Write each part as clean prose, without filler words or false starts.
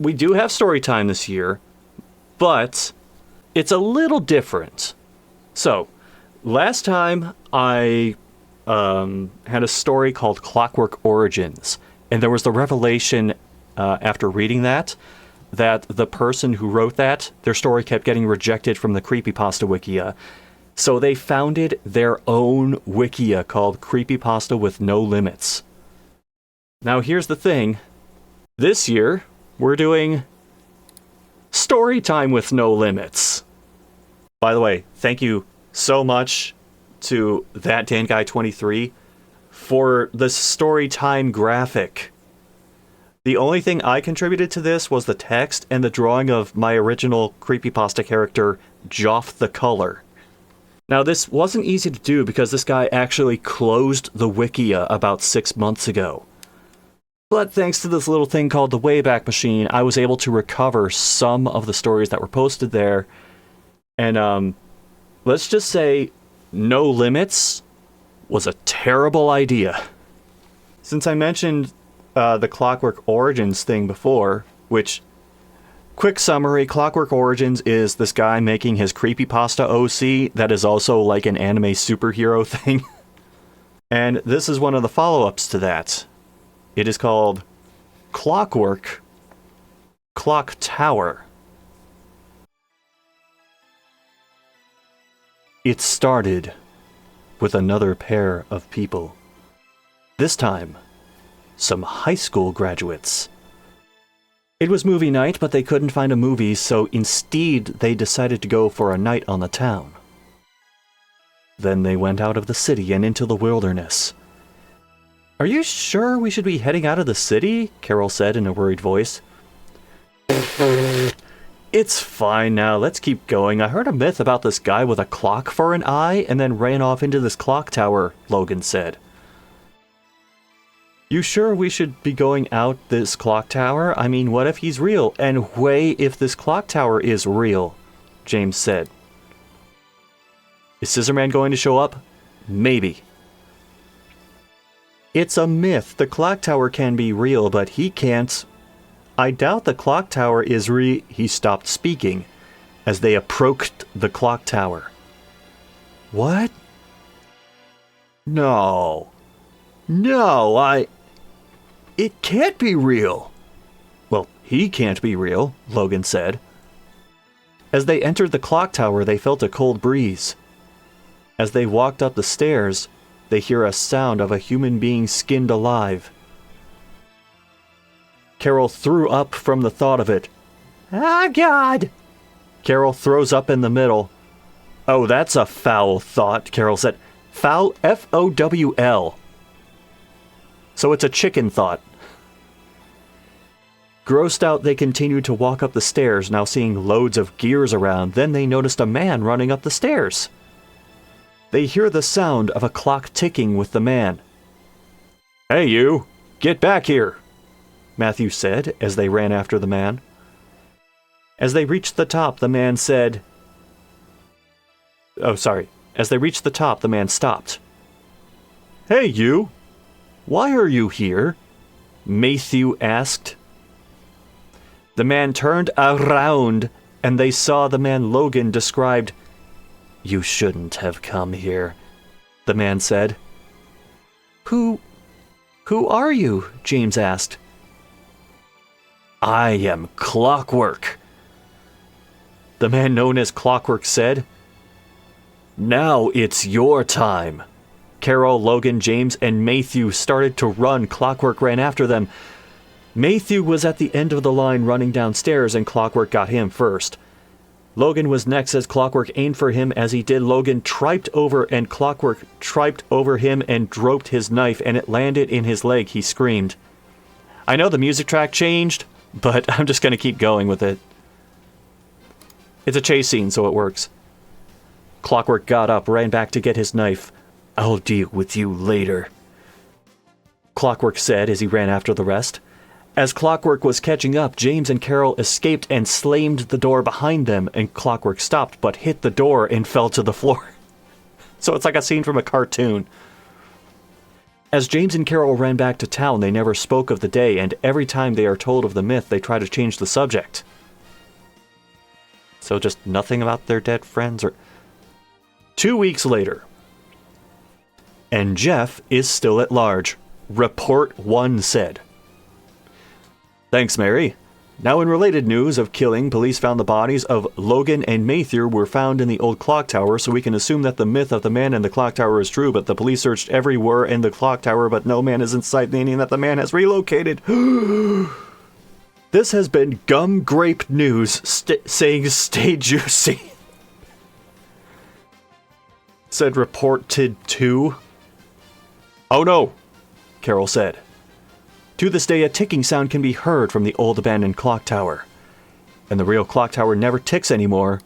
we do have story time this year, but it's a little different. So, last time I had a story called Clockwork Origins, and there was the revelation after reading that the person who wrote that, their story kept getting rejected from the Creepypasta wikia. So they founded their own wikia called Creepypasta with No Limits. Now here's the thing. This year, we're doing story time with No Limits. By the way, thank you so much to that Dan Guy 23 for the story time graphic. The only thing I contributed to this was the text and the drawing of my original Creepypasta character, Joff the Color. Now, this wasn't easy to do because this guy actually closed the wikia about 6 months ago. But thanks to this little thing called the Wayback Machine, I was able to recover some of the stories that were posted there. And let's just say No Limits was a terrible idea. Since I mentioned the Clockwork Origins thing before, which, quick summary, Clockwork Origins is this guy making his Creepypasta OC that is also like an anime superhero thing. And this is one of the follow-ups to that. It is called Clockwork Clock Tower. It started with another pair of people. This time, some high school graduates. It was movie night, but they couldn't find a movie, so instead they decided to go for a night on the town. Then they went out of the city and into the wilderness. "Are you sure we should be heading out of the city?" Carol said in a worried voice. "It's fine now, let's keep going. I heard a myth about this guy with a clock for an eye and then ran off into this clock tower," Logan said. "You sure we should be going out this clock tower? I mean, what if he's real? And way if this clock tower is real," James said. "Is Scissorman going to show up? Maybe." "It's a myth. The clock tower can be real, but he can't." "I doubt the clock tower is He stopped speaking as they approached the clock tower. "What? No. It can't be real." "Well, he can't be real," Logan said. As they entered the clock tower, they felt a cold breeze. As they walked up the stairs, they hear a sound of a human being skinned alive. Carol threw up from the thought of it. "Ah, God!" Carol throws up in the middle. "Oh, that's a foul thought," Carol said. "Foul, F-O-W-L. So it's a chicken thought." Grossed out, they continued to walk up the stairs, now seeing loads of gears around. Then they noticed a man running up the stairs. They hear the sound of a clock ticking with the man. "Hey, you! Get back here!" Matthew said as they ran after the man. As they reached the top, the man said... As they reached the top, the man stopped. "Hey, you! Why are you here?" Matthew asked. The man turned around, and they saw the man Logan described. "You shouldn't have come here," the man said. Who are you?" James asked. "I am Clockwork," the man known as Clockwork said. "Now it's your time." Carol, Logan, James, and Matthew started to run. Clockwork ran after them. Matthew was at the end of the line running downstairs, and Clockwork got him first. Logan was next as Clockwork aimed for him. As he did, Logan triped over, and Clockwork triped over him and dropped his knife, and it landed in his leg. He screamed. I know the music track changed, but I'm just going to keep going with it. It's a chase scene, so it works. Clockwork got up, ran back to get his knife. "I'll deal with you later," Clockwork said as he ran after the rest. As Clockwork was catching up, James and Carol escaped and slammed the door behind them, and Clockwork stopped but hit the door and fell to the floor. So it's like a scene from a cartoon. As James and Carol ran back to town, they never spoke of the day, and every time they are told of the myth, they try to change the subject. So just nothing about their dead friends or... 2 weeks later. And Jeff is still at large. Report 1 said. Thanks, Mary. Now in related news of killing, police found the bodies of Logan and Matthew were found in the old clock tower, so we can assume that the myth of the man in the clock tower is true, but the police searched everywhere in the clock tower, but no man is in sight, meaning that the man has relocated. This has been Gum Grape News saying stay juicy. Said reported 2. Oh no, Carol said. To this day, a ticking sound can be heard from the old abandoned clock tower. And the real clock tower never ticks anymore,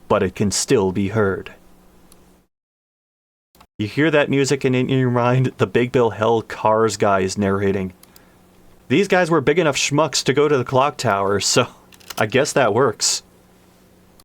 but it can still be heard. You hear that music and in your mind, the Big Bill Hell Cars guy is narrating. These guys were big enough schmucks to go to the clock tower, so I guess that works.